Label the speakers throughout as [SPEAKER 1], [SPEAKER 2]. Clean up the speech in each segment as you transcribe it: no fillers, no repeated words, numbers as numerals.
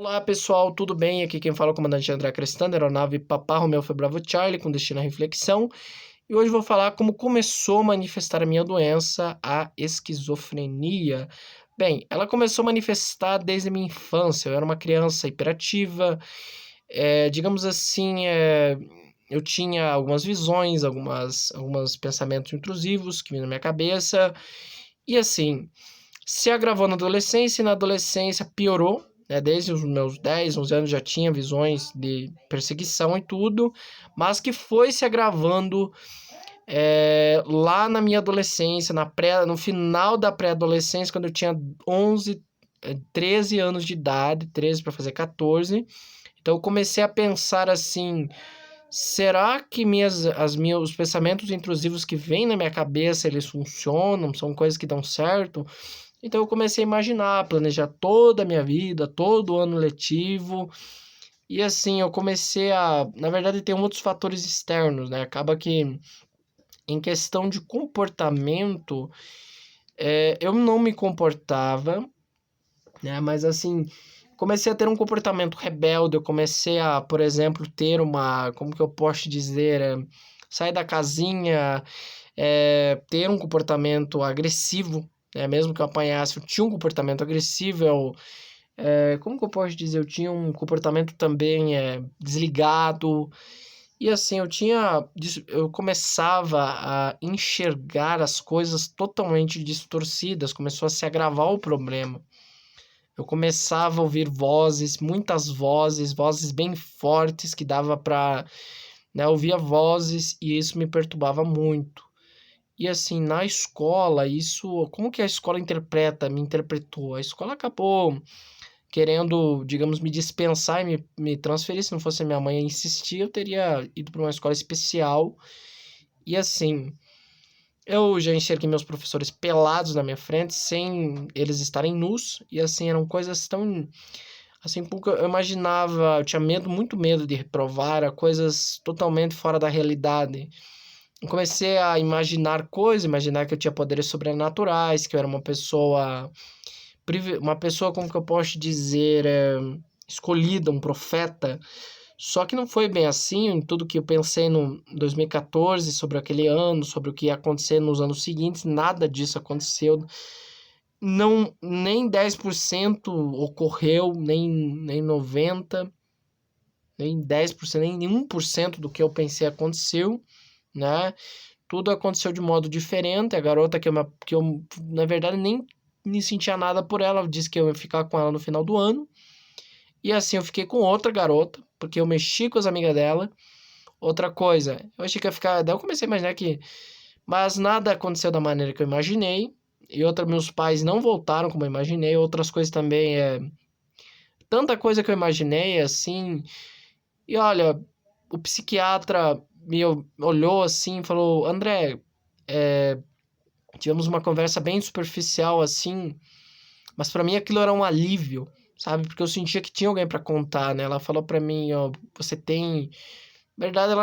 [SPEAKER 1] Olá pessoal, tudo bem? Aqui quem fala é o comandante André Crestando, aeronave Papá Romeo foi Bravo Charlie, com destino à reflexão. E hoje vou falar como começou a manifestar a minha doença, a esquizofrenia. Bem, ela começou a manifestar desde a minha infância. Eu era uma criança hiperativa, digamos assim, eu tinha algumas visões, alguns pensamentos intrusivos que vinham na minha cabeça. E assim, se agravou na adolescência e na adolescência piorou, né? Desde os meus 10, 11 anos já tinha visões de perseguição e tudo, mas que foi se agravando lá na minha adolescência, no final da pré-adolescência, quando eu tinha 11, 13 anos de idade, 13 para fazer 14. Então eu comecei a pensar assim, será que os pensamentos intrusivos que vêm na minha cabeça, eles funcionam? São coisas que dão certo? Então eu comecei a imaginar, planejar toda a minha vida, todo o ano letivo. E assim, eu comecei a, na verdade, tem outros fatores externos, né? Acaba que em questão de comportamento, eu não me comportava, né? Mas assim, comecei a ter um comportamento rebelde. Eu comecei a, por exemplo, ter uma, como que eu posso dizer, sair da casinha, ter um comportamento agressivo, né? Mesmo que eu apanhasse, eu tinha um comportamento agressivo. Como que eu posso dizer? Eu tinha um comportamento também desligado. E assim, eu começava a enxergar as coisas totalmente distorcidas, começou a se agravar o problema. Eu começava a ouvir vozes, muitas vozes, vozes bem fortes que dava para, né, eu ouvia vozes e isso me perturbava muito. E assim, na escola, como que a escola me interpretou? A escola acabou querendo, digamos, me dispensar e me transferir. Se não fosse a minha mãe insistir, eu teria ido para uma escola especial. E assim, eu já enxerguei meus professores pelados na minha frente, sem eles estarem nus. E assim, eram coisas tão. Assim, porque eu imaginava, eu tinha medo, muito medo de reprovar, era coisas totalmente fora da realidade. Eu comecei a imaginar coisas, imaginar que eu tinha poderes sobrenaturais, que eu era uma pessoa, como que eu posso dizer, escolhida, um profeta. Só que não foi bem assim, em tudo que eu pensei no 2014, sobre aquele ano, sobre o que ia acontecer nos anos seguintes, nada disso aconteceu. Não, nem 10% ocorreu, nem 90%, nem 10%, nem 1% do que eu pensei aconteceu, né? Tudo aconteceu de modo diferente. A garota que eu na verdade, nem me sentia nada por ela, disse que eu ia ficar com ela no final do ano. E assim, eu fiquei com outra garota, porque eu mexi com as amigas dela. Outra coisa, eu achei que ia ficar. Daí eu comecei a imaginar que. Mas nada aconteceu da maneira que eu imaginei. E outra, meus pais não voltaram como eu imaginei. Outras coisas também tanta coisa que eu imaginei, assim. E olha, o psiquiatra olhou assim e falou: André, tivemos uma conversa bem superficial assim, mas pra mim aquilo era um alívio, sabe? Porque eu sentia que tinha alguém pra contar, né? Ela falou pra mim: ó, você tem. Na verdade,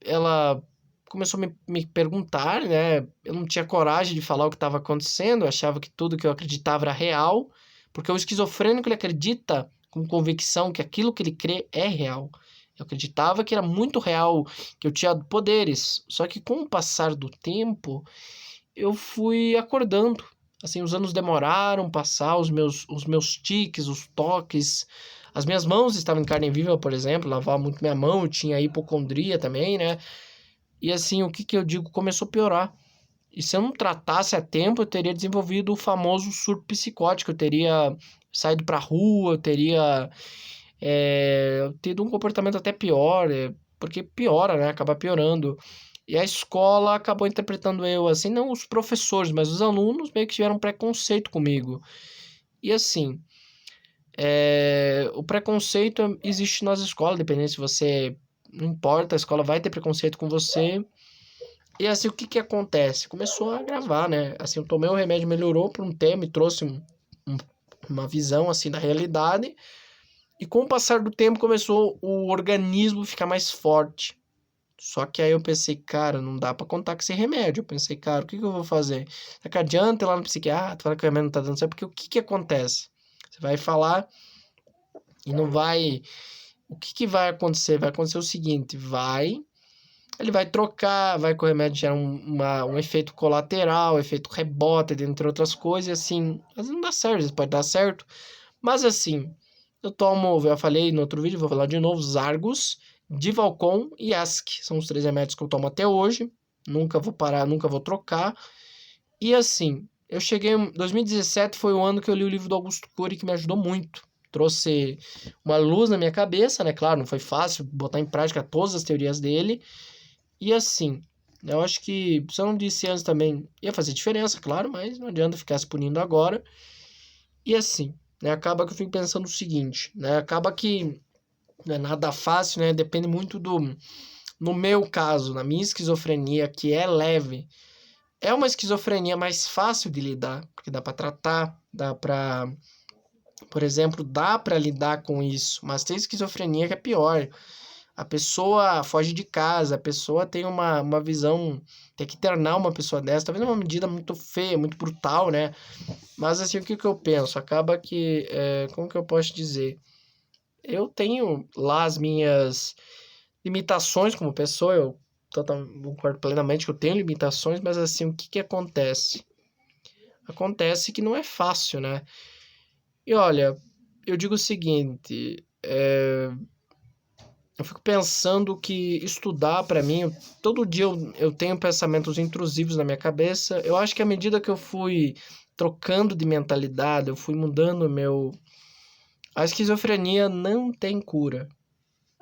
[SPEAKER 1] ela começou a me perguntar, né? Eu não tinha coragem de falar o que estava acontecendo, eu achava que tudo que eu acreditava era real, porque o esquizofrênico ele acredita com convicção que aquilo que ele crê é real. Eu acreditava que era muito real, que eu tinha poderes. Só que com o passar do tempo, eu fui acordando. Assim, os anos demoraram a passar, os meus tiques, os toques. As minhas mãos estavam em carne viva, por exemplo, lavava muito minha mão, eu tinha hipocondria também, né? E assim, o que que eu digo? Começou a piorar. E se eu não tratasse a tempo, eu teria desenvolvido o famoso surto psicótico, eu teria saído pra rua, eu teria tido um comportamento até pior, porque piora, né? Acaba piorando. E a escola acabou interpretando eu assim, não os professores, mas os alunos meio que tiveram preconceito comigo. E assim, o preconceito existe nas escolas, dependendo se você. Não importa, a escola vai ter preconceito com você. E assim, o que que acontece? Começou a agravar, né? Assim, eu tomei o remédio, melhorou por um tempo, me trouxe um- uma visão assim da realidade. E com o passar do tempo começou o organismo ficar mais forte. Só que aí eu pensei, cara, não dá pra contar com esse remédio. Eu pensei, cara, o que que eu vou fazer? Será que adianta ir lá no psiquiatra, falar que o remédio não tá dando certo? Porque o que que acontece? Você vai falar, E não vai... O que que vai acontecer? Vai acontecer o seguinte, ele vai trocar, vai com o remédio gerar um efeito colateral, efeito rebote, dentre outras coisas, e assim, às vezes não dá certo, às vezes pode dar certo, mas assim, eu tomo, eu falei no outro vídeo, vou falar de novo, Zargos, Divalcon e Ask, são os 3 remédios que eu tomo até hoje, nunca vou parar, nunca vou trocar, e assim, eu cheguei, 2017 foi o ano que eu li o livro do Augusto Cury, que me ajudou muito, trouxe uma luz na minha cabeça, né, claro, não foi fácil botar em prática todas as teorias dele, e assim, eu acho que, se eu não disse antes também, ia fazer diferença, claro, mas não adianta ficar se punindo agora. E assim, né, acaba que eu fico pensando o seguinte, né, acaba que não é nada fácil, né, depende muito no meu caso, na minha esquizofrenia, que é leve, é uma esquizofrenia mais fácil de lidar, porque dá para tratar, dá para, por exemplo, dá para lidar com isso, mas tem esquizofrenia que é pior. A pessoa foge de casa, a pessoa tem uma visão, tem que internar uma pessoa dessa, talvez é uma medida muito feia, muito brutal, né? Mas assim, o que que eu penso? Acaba que, como que eu posso dizer? Eu tenho lá as minhas limitações como pessoa, eu concordo plenamente que eu tenho limitações, mas assim, o que que acontece? Acontece que não é fácil, né? E olha, eu digo o seguinte, eu fico pensando que estudar para mim, todo dia eu tenho pensamentos intrusivos na minha cabeça. Eu acho que à medida que eu fui trocando de mentalidade, eu fui mudando o meu. A esquizofrenia não tem cura.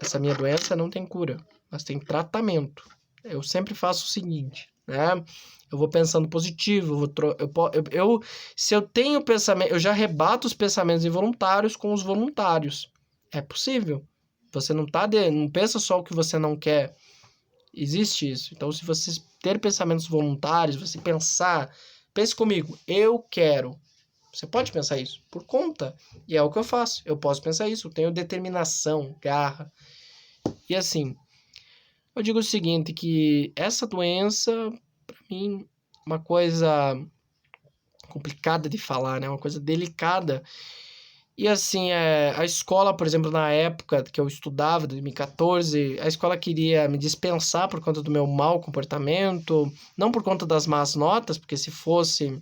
[SPEAKER 1] Essa minha doença não tem cura, mas tem tratamento. Eu sempre faço o seguinte, né? Eu vou pensando positivo, se eu tenho pensamento, eu já rebato os pensamentos involuntários com os voluntários. É possível. Você não pensa só o que você não quer. Existe isso. Então, se você ter pensamentos voluntários, você pense comigo, eu quero. Você pode pensar isso por conta. E é o que eu faço. Eu posso pensar isso. Eu tenho determinação, garra. E assim, eu digo o seguinte, que essa doença, para mim, uma coisa complicada de falar, né? Uma coisa delicada. E assim, a escola, por exemplo, na época que eu estudava, 2014, a escola queria me dispensar por conta do meu mau comportamento, não por conta das más notas, porque se fosse,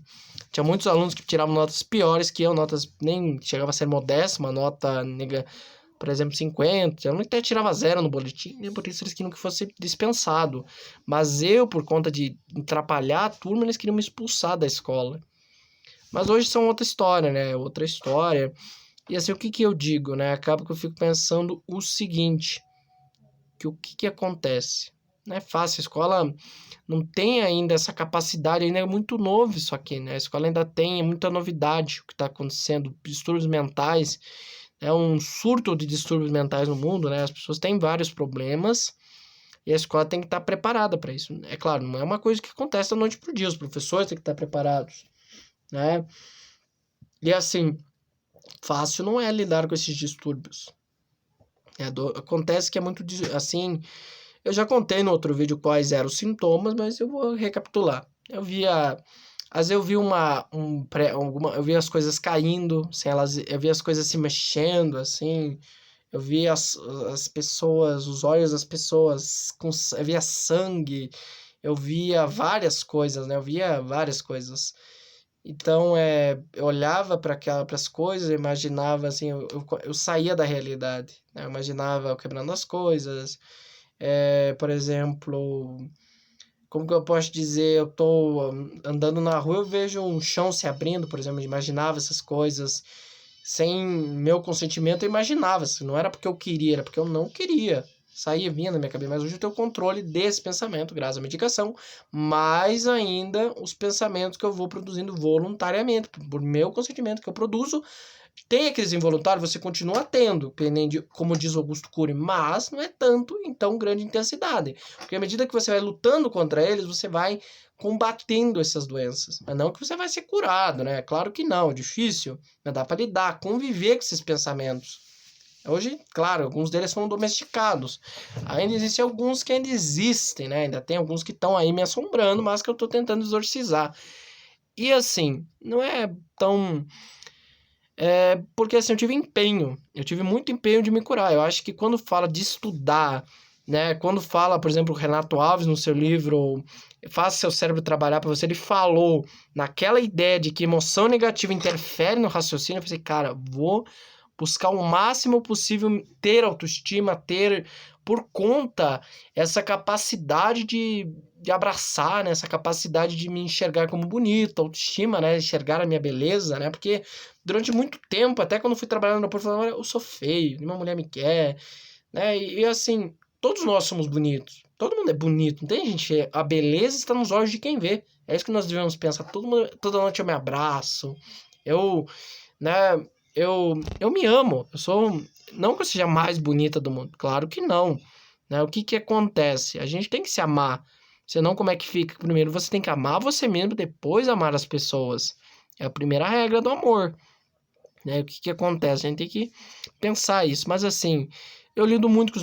[SPEAKER 1] tinha muitos alunos que tiravam notas piores que eu, notas nem chegava a ser modesta, uma nota, por exemplo, 50, eu não até tirava zero no boletim, né? Por isso eles queriam que fosse dispensado. Mas eu, por conta de atrapalhar a turma, eles queriam me expulsar da escola. Mas hoje são outra história, né? Outra história. E assim, o que que eu digo, né? Acaba que eu fico pensando o seguinte, que o que que acontece? Não é fácil, a escola não tem ainda essa capacidade, ainda é muito novo isso aqui, né? A escola ainda tem muita novidade, o que está acontecendo, distúrbios mentais, é um surto de distúrbios mentais no mundo, né? As pessoas têm vários problemas e a escola tem que estar preparada para isso. É claro, não é uma coisa que acontece da noite pro dia, os professores têm que estar preparados, né? E assim, fácil não é lidar com esses distúrbios. Acontece que é muito assim. Eu já contei no outro vídeo quais eram os sintomas, mas eu vou recapitular. Às vezes eu vi eu vi as coisas caindo, assim, eu vi as coisas se mexendo, assim. Eu vi as pessoas, os olhos das pessoas, eu via sangue, eu via várias coisas, né? Eu via várias coisas. Então, eu olhava para as coisas, eu imaginava, assim, eu saía da realidade, né? Eu imaginava eu quebrando as coisas, por exemplo, como que eu posso dizer, eu tô andando na rua, eu vejo um chão se abrindo, por exemplo, eu imaginava essas coisas, sem meu consentimento, eu imaginava, assim, não era porque eu queria, era porque eu não queria. Saía, vinha na minha cabeça, mas hoje eu tenho controle desse pensamento, graças à medicação, mais ainda os pensamentos que eu vou produzindo voluntariamente, por meu consentimento que eu produzo. Tem aqueles involuntários, você continua tendo, como diz Augusto Cury, mas não é tanto em tão grande intensidade. Porque à medida que você vai lutando contra eles, você vai combatendo essas doenças. Mas não que você vai ser curado, né? Claro que não, é difícil, mas dá para lidar, conviver com esses pensamentos. Hoje, claro, alguns deles foram domesticados. Ainda existem alguns que ainda existem, né? Ainda tem alguns que estão aí me assombrando, mas que eu estou tentando exorcizar. E assim, não é tão... Porque assim, eu tive muito empenho de me curar. Eu acho que quando fala de estudar, né? Quando fala, por exemplo, o Renato Alves no seu livro Faça Seu Cérebro Trabalhar para Você, ele falou naquela ideia de que emoção negativa interfere no raciocínio. Eu pensei, cara, vou buscar o máximo possível ter autoestima, ter por conta essa capacidade de abraçar, né? Essa capacidade de me enxergar como bonito, autoestima, né? Enxergar a minha beleza, né? Porque durante muito tempo, até quando eu fui trabalhar no aeroporto, eu falava, eu sou feio, nenhuma mulher me quer, né? E assim, todos nós somos bonitos. Todo mundo é bonito, não tem gente. A beleza está nos olhos de quem vê. É isso que nós devemos pensar. Todo mundo, toda noite eu me abraço. Eu, né, eu me amo. Eu sou, não que eu seja a mais bonita do mundo, claro que não, né? O que que acontece? A gente tem que se amar. Senão como é que fica? Primeiro você tem que amar você mesmo, depois amar as pessoas. É a primeira regra do amor, né? O que que acontece? A gente tem que pensar isso, mas assim, eu lido muito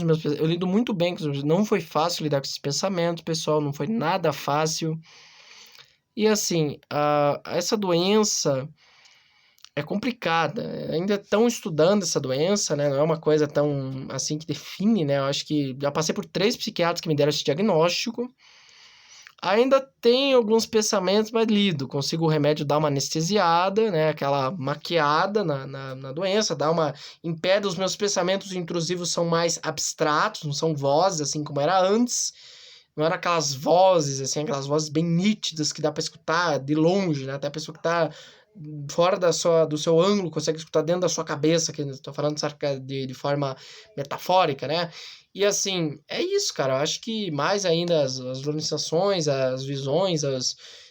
[SPEAKER 1] bem com os meus, não foi fácil lidar com esses pensamentos, pessoal, não foi nada fácil. E assim, essa doença é complicada. Ainda estão estudando essa doença, né? Não é uma coisa tão assim que define, né? Eu acho que já passei por 3 psiquiatras que me deram esse diagnóstico. Ainda tem alguns pensamentos, mas lido. Consigo o remédio dar uma anestesiada, né? Aquela maquiada na doença, dar uma. Impede os meus pensamentos intrusivos são mais abstratos, não são vozes assim como era antes. Não era aquelas vozes, assim, aquelas vozes bem nítidas que dá pra escutar de longe, né? Até a pessoa que tá fora do seu ângulo consegue escutar dentro da sua cabeça, que eu tô falando de forma metafórica, né? E assim, é isso, cara. Eu acho que mais ainda as alucinações, as visões,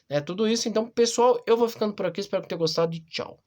[SPEAKER 1] né, tudo isso. Então, pessoal, eu vou ficando por aqui. Espero que tenham gostado e tchau.